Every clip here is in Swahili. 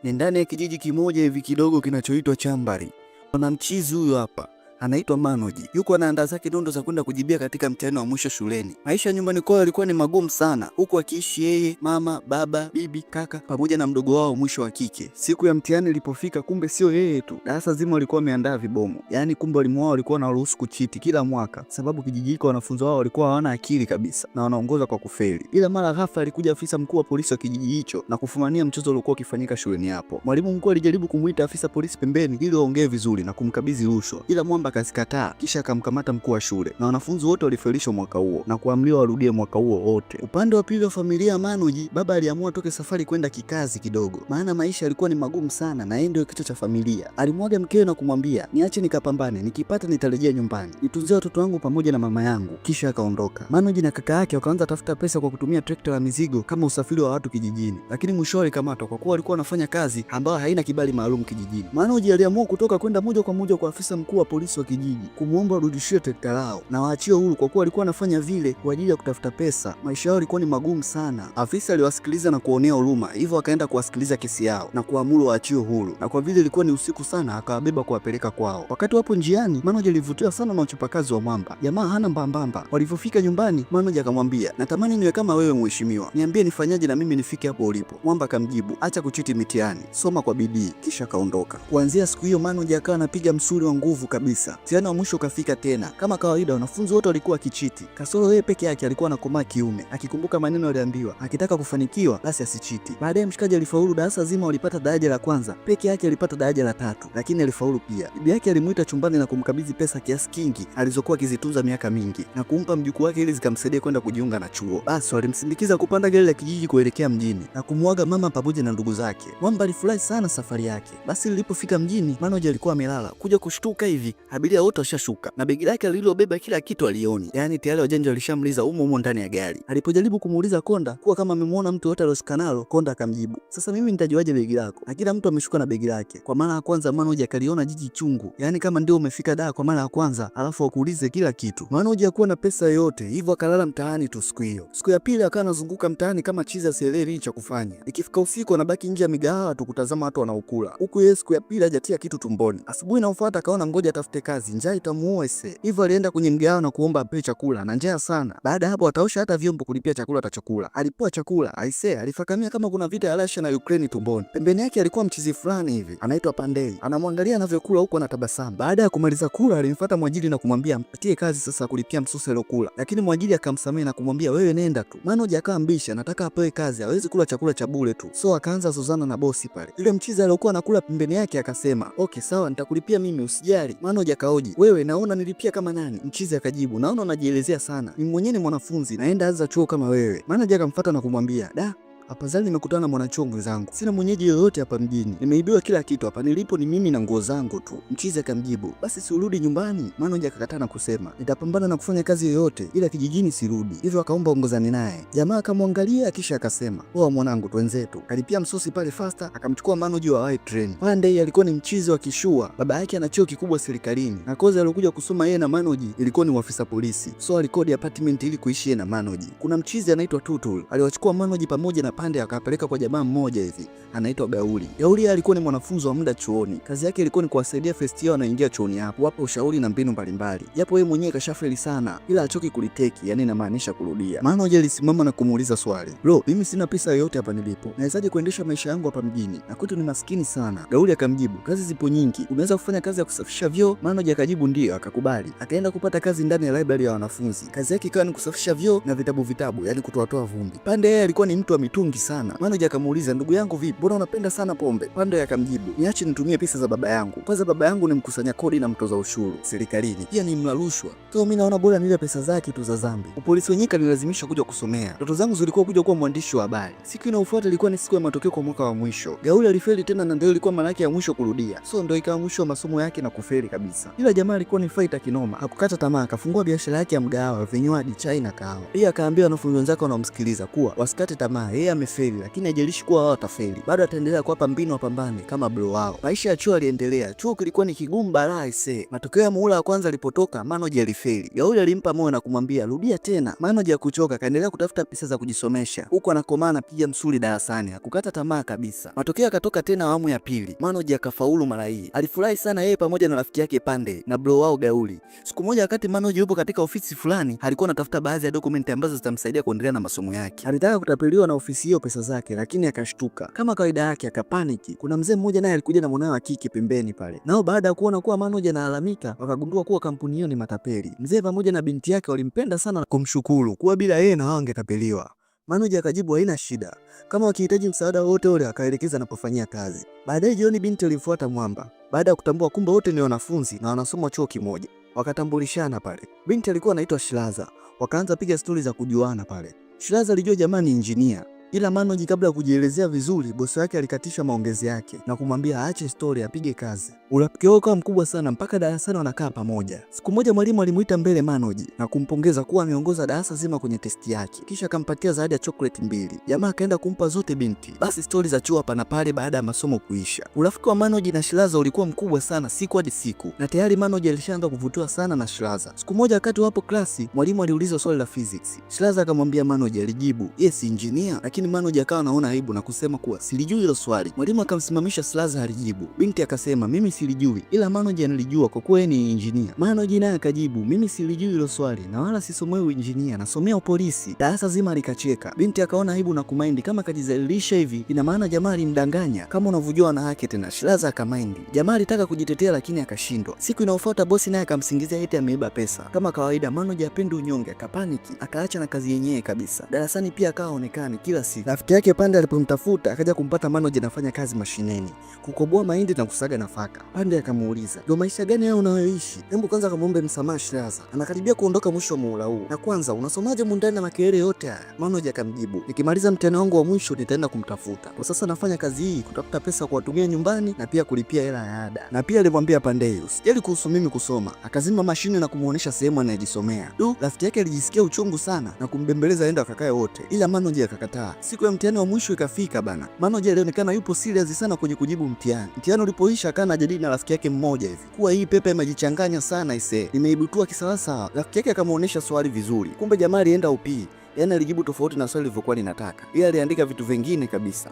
Ni ndani ya kijiji kimoja hivi kidogo kinachoitwa Chambari. Kuna mchizi huyu hapa anaitwa Manoji. Yuko anaandaa zake dondo za kwenda kujibia katika mtihani wa mwisho shuleni. Maisha nyumbani kwao yalikuwa ni magumu sana, huku akiishi yeye, mama, baba, bibi, kaka pamoja na mdogo wao mwisho wa kike. Siku ya mtihani ilipofika, kumbe sio yeye tu, darasa zima walikuwa wameandaa vibomu. Yaani kumbe walimu wao walikuwa wanaruhusu kuchiti kila mwaka, sababu kijiji hiko wanafunzi wao walikuwa hawana akili kabisa na wanaongoza kwa kufeli. Ila mara ghafla alikuja afisa mkuu wa polisi wa kijiji hicho na kufumania mchezo uliokuwa ukifanyika shuleni hapo. Mwalimu mkuu alijaribu kumuita afisa polisi pembeni ili waongee vizuri na kumkabidhi rushwa, ila mwamba akazikataa, kisha akamkamata mkuu wa shule na wanafunzi wote walifelishwa mwaka huo na kuamriwa warudie mwaka huo wote. Upande wa pili wa familia ya Manoji, baba aliamua toke safari kwenda kikazi kidogo, maana maisha yalikuwa ni magumu sana na yeye ndio kichwa cha familia. Alimwaga mkewe na kumwambia, niache nikapambane, nikipata nitarejea nyumbani, nitunzie watoto wangu pamoja na mama yangu, kisha akaondoka. Manoji na kaka yake wakaanza tafuta pesa kwa kutumia trekta la mizigo kama usafiri wa watu kijijini, lakini mwisho alikamatwa kwa kuwa walikuwa wanafanya kazi ambayo haina kibali maalum kijijini. Manoji aliamua kutoka kwenda moja kwa moja kwa afisa mkuu wa polisi wa kijiji kumuomba warudishie trekta lao na waachiwe huru, kwa kuwa walikuwa wanafanya vile kwa ajili ya kutafuta pesa. Maisha yao yalikuwa ni magumu sana. Afisa aliwasikiliza na kuonea huruma, hivyo akaenda kuwasikiliza kesi yao na kuamuru waachiwe huru, na kwa vile ilikuwa ni usiku sana akawabeba kuwapeleka kwao. Wakati wapo njiani, Manoji alivutiwa sana na uchapakazi wa mwamba. Jamaa hana mbambamba. Walivyofika nyumbani, Manoji akamwambia, natamani niwe kama wewe mheshimiwa, niambie nifanyaje na mimi nifike hapo ulipo. Mwamba akamjibu, acha kuchiti mitihani, soma kwa bidii, kisha kaondoka. Kuanzia siku hiyo Manoji akawa anapiga msuli wa nguvu kabisa. Mtihani wa mwisho kafika tena. Kama kawaida, wanafunzi wote walikuwa kichiti, kasoro yeye peke yake alikuwa anakomaa kiume, akikumbuka maneno aliambiwa, akitaka kufanikiwa basi asichiti. Baadaye mshikaji alifaulu, darasa zima walipata daraja la kwanza, peke yake alipata daraja la 3, lakini alifaulu pia. Bibi yake alimuita chumbani na kumkabidhi pesa kiasi kingi alizokuwa akizitunza miaka mingi na kumpa mjukuu wake ili zikamsaidia kwenda kujiunga na chuo. Basi walimsindikiza kupanda gari la kijiji kuelekea mjini na kumuaga mama pamoja na ndugu zake. Mwamba alifurahi sana safari yake. Basi lilipofika mjini, Manoji alikuwa amelala. Kuja kushtuka hivi, abiria wote washashuka na begi lake lililobeba kila kitu alioni. Yaani tayari wajanja walishamliza umo ndani ya gari. Alipojaribu kumuuliza konda kuwa kama amemwona mtu yote aliyoshuka nalo, konda akamjibu, sasa mimi nitajuaje begi lako? Na kila mtu ameshuka na begi lake. Kwa mara ya kwanza Manoji akaliona jiji chungu. Yaani kama ndio umefika Dar kwa mara ya kwanza alafu wakuulize kila kitu. Manoji hakuwa na pesa yoyote, hivyo akalala mtaani tu siku hiyo. Siku ya pili akawa anazunguka mtaani kama chizi asielewi cha kufanya. Ikifika usiku anabaki nje ya migahawa tu kutazama watu wanaokula. Huku yeye siku ya pili hajatia kitu tumboni. Asubuhi inayofuata akaona ngoja atafute kazi, njaa itamuua ese. Hivyo alienda kwenye mgahawa na kuomba apewe chakula na njaa sana. Baada hapo ataosha hata vyombo kulipia chakula atachokula. Alipewa chakula, aisee, alifakamia kama kuna vita ya Russia na Ukraine tumboni. Pembeni yake alikuwa mchizi fulani hivi, anaitwa Pandei. Anamwangalia anavyokula huko anatabasamu. Baada ya kumaliza kula, alimfuata mwajiri na kumwambia ampatie kazi sasa kulipia msusa aliyokula. Lakini mwajiri akamsamehe na kumwambia wewe nenda tu. Manoji akawa mbisha, anataka apewe kazi, hawezi kula chakula cha bure tu. So akaanza zozana na bosi pale. Yule mchizi aliyokuwa anakula pembeni yake akasema, "Okay, sawa, nitakulipia mimi, usijali." Manoji akaoji, "Wewe naona nilipia kama nani?" Mchizi akajibu, "Naona unajielezea sana. Mimi mwenyewe ni mwanafunzi, naenda anza chuo kama wewe." Manager akamfuata na kumwambia, "Da, afadhali nimekutana na mwanachuo mwenzangu. Sina mwenyeji yoyote hapa mjini. Nimeibiwa kila kitu hapa, nilipo ni mimi na nguo zangu tu." Mchizi akamjibu, "Basi si urudi nyumbani?" Manoji akakataa na kusema, "Nitapambana na kufanya kazi yoyote ila kijijini sirudi." Hivyo akaomba ongozane naye. Jamaa akamwangalia kisha akasema, "Poa mwanangu, twenzetu." Kalipia msosi pale fasta, akamchukua Manoji wa wae train. Pande alikuwa ni mchizi wa kishua. Baba yake ana cheo kikubwa serikalini. Na kozi aliyokuja kusoma yeye na Manoji ilikuwa ni afisa polisi. So alikodi apartment ili kuishi yeye na Manoji. Kuna mchizi anaitwa Tutul. Aliwachukua Manoji pamoja na Pande akapeleka kwa jamaa mmoja hivi anaitwa Gauli. Gauli alikuwa ni mwanafunzi wa muda chuoni. Kazi yake ilikuwa ni kuwasaidia first year wanaoingia chuoni hapo, wapa ushauri na mbinu mbalimbali. Japo yeye mwenyewe kashafeli sana, ila achoki kuliteki, yani inamaanisha kurudia. Manoji alisimama na kumuuliza swali, "Bro, mimi sina pesa yoyote hapa nilipo. Nawezaje kuendesha maisha yangu hapa mjini? Na kwetu ni maskini sana." Gauli akamjibu, "Kazi zipo nyingi. Unaweza kufanya kazi ya kusafisha vyoo." Manoji akajibu ndio, akakubali. Akaenda kupata kazi ndani ya library ya wanafunzi. Kazi yake ikawa ni kusafisha vyoo na vitabu, yani kutoa vumbi. Pande yeye alikuwa ni mtu wa mitungi sana. Manoji akamuuliza, "Ndugu yangu vipi? Mbona unapenda sana pombe?" Pande akamjibu, "Niache nitumie pesa za baba yangu. Kwanza baba yangu ni mkusanya kodi na mtoza ushuru serikalini. Pia ni mla rushwa. So mimi naona bora nile pesa zake tu za dhambi. Upolisi wenyewe kanilazimisha kuja kusomea. Ndoto zangu zilikuwa kuja kuwa mwandishi wa habari." Siku inayofuata ilikuwa ni siku ya matokeo kwa mwaka wa mwisho. Gauli alifeli tena na ndio ilikuwa mara yake ya mwisho kurudia. So ndio ikawa mwisho wa masomo yake na kufeli kabisa. Ila jamaa alikuwa ni fighter kinoma. Hakukata tamaa, akafungua biashara yake ya mgahawa, vinywaji, chai na kahawa. Pia akaambia wanafunzi wenzake wanaomsikiliza kuwa wasikate tamaa. Yeye yeye amefeli, lakini haijalishi kuwa wao watafeli, bado ataendelea kuwapa mbinu wapambane kama bro wao. Maisha ya chuo yaliendelea. Chuo kilikuwa ni kigumu balaa ise. Matokeo ya muhula wa kwanza alipotoka, Manoji alifeli. Gauli alimpa moyo na kumwambia rudia tena. Manoji hakuchoka, kaendelea kutafuta pesa za kujisomesha, huku anakomana piga msuli darasani, hakukata tamaa kabisa. Matokeo yakatoka tena awamu ya pili. Manoji akafaulu mara hii. Alifurahi sana yeye pamoja na rafiki yake Pande na bro wao Gauli. Siku moja wakati Manoji yupo katika ofisi fulani, alikuwa anatafuta baadhi ya dokumenti ambazo zitamsaidia kuendelea na masomo yake. Alitaka kutapeliwa na ofisi hiyo pesa zake, lakini akashtuka. Kama kawaida yake akapaniki. Kuna mzee mmoja naye alikuja na mwanawe wa kike pembeni pale. Nao baada ya kuona kuwa Manoji analalamika, wakagundua kuwa kampuni hiyo ni matapeli. Mzee pamoja na binti yake walimpenda sana na kumshukuru kuwa bila yeye na wao wangetapeliwa. Manoji akajibu haina shida, kama wakihitaji msaada wote ule akaelekeza anapofanyia kazi. Baadaye jioni binti alifuata Mwamba baada ya kutambua kumbe wote ni wanafunzi na wanasoma chuo kimoja. Wakatambulishana pale. Binti alikuwa anaitwa Shilaza. Wakaanza piga stori za kujuana pale. Shilaza alijua jamaa ni injinia. Ila Manoji kabla ya kujielezea vizuri, bosi wake alikatisha maongezi yake na kumwambia aache story apige kazi. Urafiki wao ukawa mkubwa sana mpaka darasani wanakaa pamoja. Siku moja mwalimu alimuita mbele Manoji na kumpongeza kuwa ameongoza darasa zima kwenye testi yake. Kisha akampatia zawadi ya chocolate 2. Jamaa akaenda kumpa zote binti. Basi stori za chuo hapa na pale baada ya masomo kuisha. Urafiki wa Manoji na Shilaza ulikuwa mkubwa sana siku hadi siku. Na tayari Manoji alishaanza kuvutiwa sana na Shilaza. Siku moja wakati wapo klasi, mwalimu aliuliza swali la physics. Shilaza akamwambia Manoji, alijibu, "Yes, engineer." Lakini Manoji akawa anaona aibu na kusema kuwa silijui hilo swali. Mwalimu akamsimamisha Shilaza alijibu. Binti akasema mimi silijui, ila Manoji analijua kwa kuwa yeye ni engineer. Manoji naye akajibu mimi silijui hilo swali na wala sisomei uinjinia, nasomea upolisi. Darasa zima likacheka. Binti akaona aibu na kumaindi kama kajizalilisha hivi, ina maana jamaa alimdanganya kama unavyojua wanawake tena. Shilaza akamaindi. Jamaa alitaka kujitetea lakini akashindwa. Siku inayofuata bosi naye akamsingizia eti ameiba pesa. Kama kawaida Manoji hapendi unyonge, akapaniki, akaacha na kazi yenyewe kabisa. Darasani pia akaonekana kila siku. Rafiki yake Pande alipomtafuta akaja kumpata Manoji anafanya kazi mashineni, kukoboa mahindi na kusaga nafaka. Pande akamuuliza, "Ndio maisha gani haya unayoishi? Hebu kwanza kamuombe msamaha Shilaza. Anakaribia kuondoka mwisho wa muhula huu. Na kwanza unasomaje mundani na makelele yote haya?" Manoji akamjibu, "Nikimaliza mtihani wangu wa mwisho nitaenda kumtafuta. Kwa sasa nafanya kazi hii kutafuta pesa kuwatumia nyumbani na pia kulipia hela ya ada." Na pia alimwambia Pande, "Usijali kuhusu mimi kusoma." Akazima mashine na kumuonesha sehemu anayejisomea. Rafiki yake alijisikia uchungu sana na kumbembeleza aende wakakae wote. Ila Manoji akakataa. Siku ya mtihani wa mwisho ikafika bana. Manoji alionekana yupo serious sana kwenye kujibu mtihani. Mtihani ulipoisha akana ajadili na rafiki yake mmoja hivi kuwa hii pepa imejichanganya sana ise, nimeibutua kisawasawa. Rafiki yake akamuonesha swali vizuri, kumbe jamaa alienda upii. Yaani alijibu tofauti na swali lilivyokuwa linataka. Yeye aliandika vitu vingine kabisa.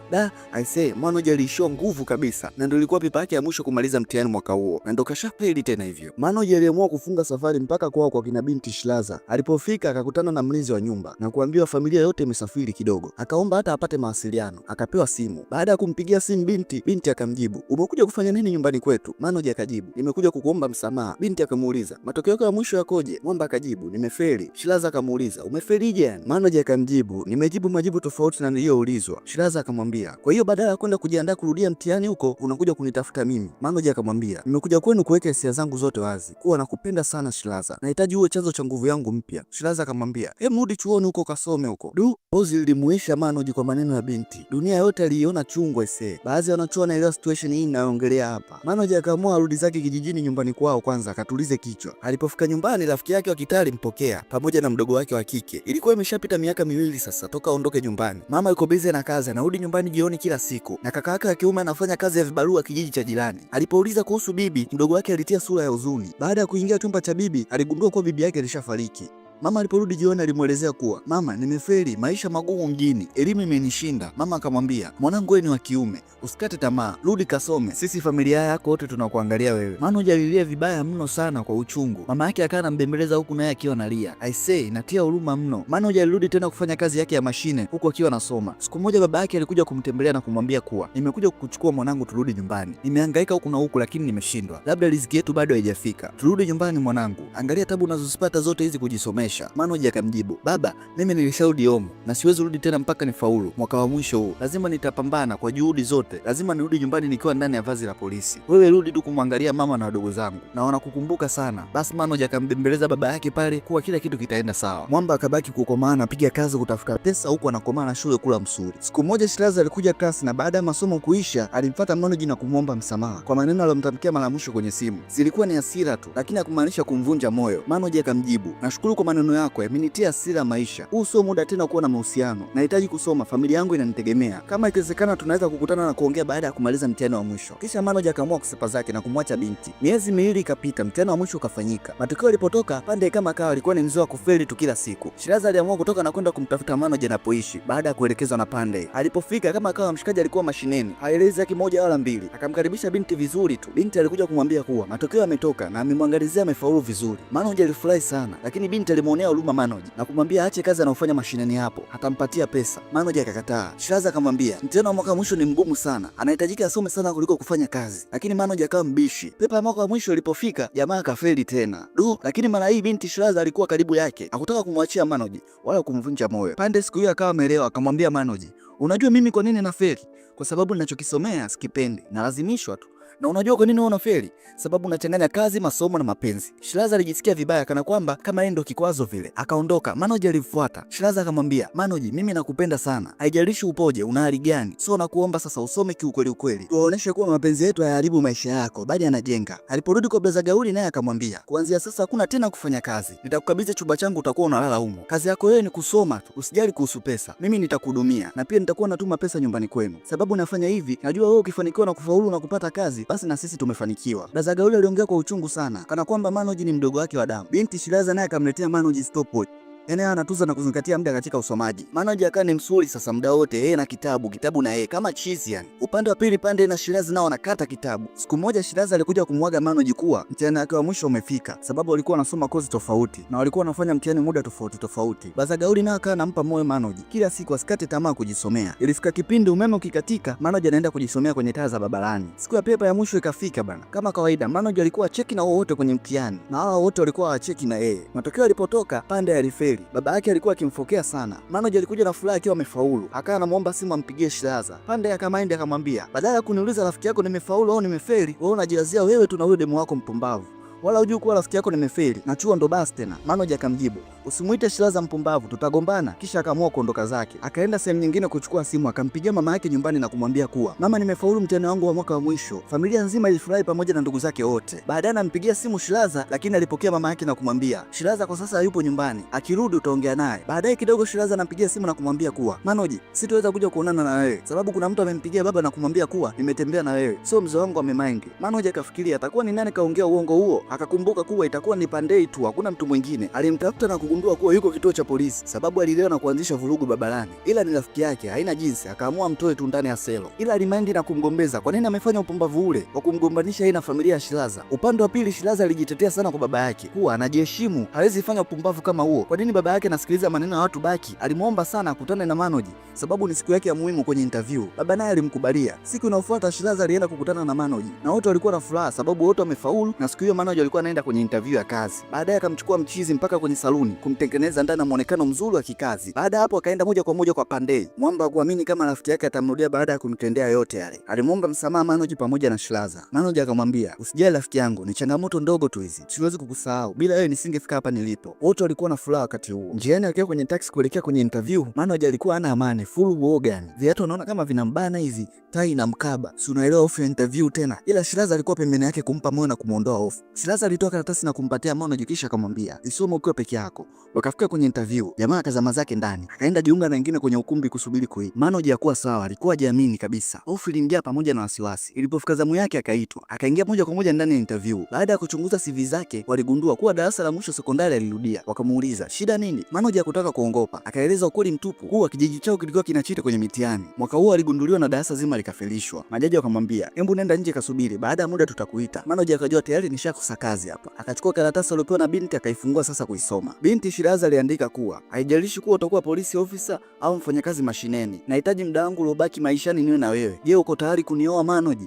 Aisee, Manoji aliishiwa nguvu kabisa. Na ndio ilikuwa pepa yake ya mwisho kumaliza mtihani mwaka huo. Na ndio kashafeli tena hivyo. Manoji aliamua kufunga safari mpaka kwao kwa kina binti Shilaza. Alipofika akakutana na mlinzi wa nyumba na kuambiwa familia yote imesafiri kidogo. Akaomba hata apate mawasiliano. Akapewa simu. Baada ya kumpigia simu binti akamjibu, "Umekuja kufanya nini nyumbani kwetu?" Manoji akajibu, "Nimekuja kukuomba msamaha." Binti akamuuliza, "Matokeo yako ya mwisho yakoje?" Mwamba akajibu, "Nimefeli." Shilaza akamuuliza, "Umefelije?" Manoji akamjibu, "Nimejibu majibu tofauti na niliyoulizwa." Shilaza akamwambia, "Kwa hiyo badala ya kwenda kujiandaa kurudia mtihani huko unakuja kunitafuta mimi?" Manoji akamwambia, "Nimekuja kwenu kuweka hisia zangu zote wazi, kuwa nakupenda sana Shilaza. Nahitaji uwe chanzo cha nguvu yangu mpya." Shilaza akamwambia, "Rudi chuoni huko kasome huko." Pozi lilimuisha Manoji kwa maneno ya binti. Dunia yote aliiona chungwa ise. Baadhi ya wanachuo wanaelewa situation hii ninayoongelea hapa. Manoji akaamua arudi zake kijijini nyumbani kwao kwanza akatulize kichwa. Alipofika nyumbani rafiki yake wa kitaa alimpokea pamoja na mdogo wake wa kike. Ilikuwa imeshapita miaka 2 sasa toka aondoke nyumbani. Mama yuko busy na kazi, anarudi nyumbani jioni kila siku. Na kaka yake wa kiume anafanya kazi ya vibarua kijiji cha jirani. Alipouliza kuhusu bibi, mdogo wake alitia sura ya huzuni. Baada ya kuingia chumba cha bibi, aligundua kuwa bibi yake alishafariki. Mama aliporudi jioni alimuelezea kuwa, "Mama, nimefeli, maisha magumu mjini, elimu imenishinda." Mama akamwambia, "Mwanangu wewe ni wa kiume, usikate tamaa, rudi kasome. Sisi familia yako wote tunakuangalia wewe." Manoji alilia vibaya mno sana kwa uchungu. Mama yake akawa anambembeleza huku naye akiwa analia. Aisee, natia huruma mno. Manoji alirudi tena kufanya kazi yake ya mashine huku akiwa anasoma. Siku moja baba yake alikuja kumtembelea na kumwambia kuwa, "Nimekuja kukuchukua mwanangu, turudi nyumbani. Nimehangaika huku na huku lakini nimeshindwa. Labda riziki yetu bado haijafika. Turudi nyumbani mwanangu. Angalia tabu unazozipata zote hizi kujisomesha." Manoji akamjibu, "Baba, mimi nilisharudi home na siwezi rudi tena mpaka nifaulu mwaka wa mwisho huu. Lazima nitapambana kwa juhudi zote. Lazima nirudi nyumbani nikiwa ndani ya vazi la polisi. Wewe rudi tu kumwangalia mama na wadogo zangu na wanakukumbuka sana." Basi Manoji akambembeleza baba yake pale kuwa kila kitu kitaenda sawa. Mwamba akabaki kukomaa na piga kazi kutafuta pesa huku anakomaa na shule kula msuri. Siku moja Shilaza alikuja klasi na baada ya masomo kuisha alimfuata Manoji na kumwomba msamaha kwa maneno aliyomtamkia mara mwisho kwenye simu. Zilikuwa ni hasira tu lakini hakumaanisha kumvunja moyo. Manoji akamjibu, "Nashukuru kwa maneno maneno yako yamenitia hasira maisha. Huu sio muda tena kuwa na mahusiano. Nahitaji kusoma, familia yangu inanitegemea. Kama ikiwezekana tunaweza kukutana na kuongea baada ya kumaliza mtihani wa mwisho. Kisha Manoj akaamua kusepa zake na kumwacha binti. Miezi miwili ikapita, mtihani wa mwisho ukafanyika. Matokeo yalipotoka, Pandey kama kawa alikuwa ni mzee wa kufeli tu kila siku. Shiraza aliamua kutoka na kwenda kumtafuta Manoj anapoishi baada ya kuelekezwa na Pandey. Alipofika kama kawa, mshikaji alikuwa mashineni, haelezi yake moja wala mbili. Akamkaribisha binti vizuri tu. Binti alikuja kumwambia kuwa matokeo yametoka na amemwangalizia amefaulu vizuri. Manoj alifurahi sana, lakini binti alimuonea huruma Manoj na kumwambia aache kazi anayofanya mashineni hapo, atampatia pesa. Manoj akakataa. Shiraza akamwambia mtihani wa mwaka mwisho ni mgumu sana, anahitajika asome sana kuliko kufanya kazi, lakini Manoj akawa mbishi. Pepa ya mwaka wa mwisho ilipofika, jamaa akafeli tena. Lakini mara hii binti Shiraza alikuwa karibu yake, hakutaka kumwachia Manoj wala kumvunja moyo. Pandey siku hiyo akawa ameelewa, akamwambia Manoj, unajua mimi kwa nini nafeli? Kwa sababu ninachokisomea sikipendi, nalazimishwa tu. Na unajua kwa nini wewe unafeli? Sababu unachanganya kazi, masomo na mapenzi. Shiraza alijisikia vibaya kana kwamba kama yeye ndo kikwazo vile. Akaondoka. Manoj alimfuata. Shiraza akamwambia, "Manoj, mimi nakupenda sana. Haijalishi upoje, una hali gani. So nakuomba sasa usome kiukweli ukweli. Tuwaoneshe kuwa mapenzi yetu hayaharibu maisha yako, bali yanajenga." Aliporudi kwa Blaza Gauli naye akamwambia, "Kuanzia sasa hakuna tena kufanya kazi. Nitakukabidhi chumba changu, utakuwa unalala humo. Kazi yako wewe ni kusoma tu. Usijali kuhusu pesa. Mimi nitakuhudumia na pia nitakuwa natuma pesa nyumbani kwenu. Sababu nafanya hivi, najua wewe ukifanikiwa na kufaulu na kupata kazi, basi na sisi tumefanikiwa." Blaza Gauli aliongea kwa uchungu sana, kana kwamba Manoj ni mdogo wake wa damu. Binti Shiraza naye akamletea Manoj stopwatch. Yaani anatuza na kuzingatia muda katika usomaji. Manoj akawa ni msuri sasa muda wote, yeye na kitabu na yeye kama chizi yani. Upande wa pili Pandey na Shiraza nao wanakata kitabu. Siku moja Shiraza alikuja kumwaga Manoj kuwa mtihani wake wa mwisho umefika, sababu walikuwa wanasoma kozi tofauti na walikuwa wanafanya mtihani muda tofauti. Blaza Gauli naye akawa anampa moyo Manoj kila siku asikate tamaa kujisomea. Ilifika kipindi umeme ukikatika, Manoj anaenda kujisomea kwenye taa za barabarani. Siku ya pepa ya mwisho ikafika bana. Kama kawaida Manoj alikuwa cheki na wote kwenye mtihani na hao wote walikuwa wacheki na yeye. Matokeo yalipotoka, Pandey alifeli. Baba yake alikuwa akimfokea sana. Manoj alikuja na furaha akiwa amefaulu. Akawa anamuomba simu ampigie Shiraza. Pandey akamaindi akamwambia, "Badala ya kuniuliza rafiki yako nimefaulu au nimefeli, wewe unajilazia wewe tu na huyo demu wako mpumbavu. Wala hujui kuwa rafiki yako nimefeli. Na chuo ndo basi tena." Manoj akamjibu, "Usimuite Shiraza mpumbavu, tutagombana." Kisha akaamua kuondoka zake. Akaenda sehemu nyingine kuchukua simu, akampigia mama yake nyumbani na kumwambia kuwa, "Mama, nimefaulu mtihani wangu wa mwaka wa mwisho." Familia nzima ilifurahi pamoja na ndugu zake wote. Baadaye anampigia simu Shiraza, lakini alipokea mama yake na kumwambia, "Shiraza kwa sasa hayupo nyumbani. Akirudi utaongea naye." Baadaye kidogo Shiraza anampigia simu na kumwambia kuwa, "Manoj, sitaweza kuja kuonana na wewe sababu kuna mtu amempigia baba na kumwambia kuwa nimetembea na wewe. So mzee wangu amemind." Manoj akafikiria atakuwa ni nani kaongea uongo huo, akakumbuka kuwa itakuwa ni Pandey tu, hakuna mtu mwingine. Alimtafuta na kugundua kuwa yuko kituo cha polisi sababu alilewa na kuanzisha vurugu barabarani. Ila ni rafiki yake, haina jinsi, akaamua mtoe tu ndani ya selo. Ila alimaindi na kumgombeza kwa nini amefanya upumbavu ule wa kumgombanisha yeye na familia ya Shiraza. Upande wa pili Shiraza alijitetea sana kwa baba yake kuwa anajiheshimu, hawezi fanya upumbavu kama huo. Kwa nini baba yake anasikiliza maneno ya watu baki? Alimuomba sana akutane na Manoj sababu ni siku yake ya muhimu kwenye interview. Baba naye alimkubalia. Siku inayofuata Shiraza alienda kukutana na Manoj na wote walikuwa na furaha sababu wote wamefaulu, na siku hiyo Manoj alikuwa anaenda kwenye interview ya kazi. Baadaye akamchukua mchizi mpaka kwenye saluni kumtengeneza ndani na muonekano mzuri wa kikazi. Baada hapo akaenda moja kwa moja kwa Pandey. Mwamba kuamini kama rafiki yake atamrudia baada ya kumtendea yote yale. Alimuomba msamaha Manoj pamoja na Shiraza. Manoj akamwambia, "Usijali rafiki yangu, ni changamoto ndogo tu hizi. Siwezi kukusahau. Bila wewe nisingefika hapa nilipo." Wote walikuwa na furaha wakati huo. Njiani akiwa kwenye taxi kuelekea kwenye interview, Manoj alikuwa hana amani, full uoga. Viatu unaona kama vinambana hivi, tai na mkaba. Si unaelewa hofu ya interview tena. Ila Shiraza alikuwa pembeni yake kumpa moyo na kumuondoa hofu. Shiraza alitoa karatasi na kumpatia Manoj kisha akamwambia, "Isome ukiwa peke yako." Wakafika kwenye interview. Jamaa akazama zake ndani. Akaenda jiunga na wengine kwenye ukumbi kusubiri kui. Manoj hakuwa sawa, alikuwa hajaamini kabisa. Hofu ilimjaa pamoja na wasiwasi. Ilipofika zamu yake akaitwa. Akaingia moja kwa moja ndani ya interview. Baada ya kuchunguza CV zake, waligundua kuwa darasa la mwisho sekondari alirudia. Wakamuuliza, "Shida nini?" Manoj hakutaka kuongopa. Akaeleza ukweli mtupu kuwa kijiji chao kilikuwa kinachita kwenye mitihani. Mwaka huo aligunduliwa na darasa zima likafelishwa. Majaji wakamwambia, "Hebu nenda nje kasubiri, baada ya muda tutakuita." Manoj akajua tayari nishakosa kazi hapa. Akachukua karatasi aliyopewa na binti akaifungua sasa kuisoma. Binti Shiraza aliandika kuwa, "Haijalishi kuwa utakuwa polisi officer au mfanyakazi mashineni. Nahitaji muda wangu uliobaki maishani niwe na wewe. Je, uko tayari kunioa Manoj?"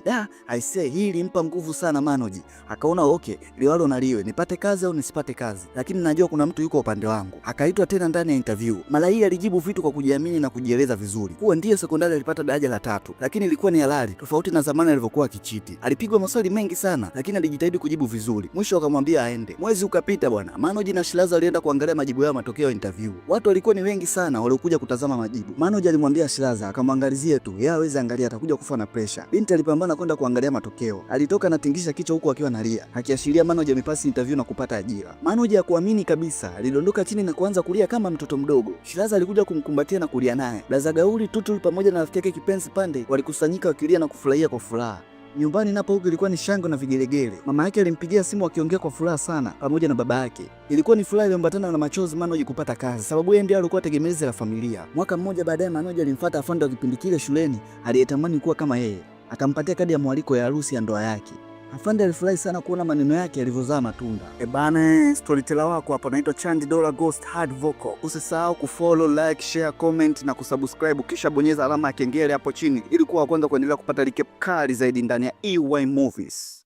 I say hii ilimpa nguvu sana Manoj. Akaona okay, liwalo na liwe, nipate kazi au nisipate kazi, lakini najua kuna mtu yuko upande wangu. Akaitwa tena ndani ya interview. Mara hii alijibu vitu kwa kujiamini na kujieleza vizuri. Kuwa ndiyo sekondari alipata daraja la 3, lakini ilikuwa ni halali, tofauti na zamani alivyokuwa akichiti. Alipigwa maswali mengi sana, lakini alijitahidi kujibu vizuri. maswali. Mwisho akamwambia aende. Mwezi ukapita bwana. Manoj na Shilaza walienda kuangalia majibu yao matokeo ya interview. Watu walikuwa ni wengi sana waliokuja kutazama majibu. Manoj alimwambia Shilaza akamwangalizie tu. Yeye hawezi angalia, atakuja kufa na pressure. Binti alipambana kwenda kuangalia matokeo. Alitoka anatingisha kichwa huku akiwa analia, akiashiria Manoj amepasi interview na kupata ajira. Manoj hakuamini kabisa. Alidondoka chini na kuanza kulia kama mtoto mdogo. Shilaza alikuja kumkumbatia na kulia naye. Blaza Gauli, Tutul pamoja na rafiki yake kipenzi Pande walikusanyika wakilia na kufurahia kwa furaha. Nyumbani napo huko ilikuwa ni shangwe na vigelegele. Mama yake alimpigia simu akiongea kwa furaha sana pamoja na baba yake. Ilikuwa ni furaha iliyoambatana na machozi Manoj kupata kazi, sababu yeye ndiye alikuwa tegemezi la familia. Mwaka mmoja baadaye Manoj alimfuata afande wa kipindi kile shuleni aliyetamani kuwa kama yeye. Akampatia kadi ya mwaliko ya harusi ya ndoa yake. Afande alifurahi sana kuona maneno yake yalivyozaa matunda. Bana, storyteller wako hapa anaitwa Chandi Dollar Ghost Hard Vocal. Usisahau kufollow, like, share, comment na kusubscribe, kisha bonyeza alama ya kengele hapo chini ili kuwa wa kwanza kuendelea kupata recap kali zaidi ndani ya EY Movies.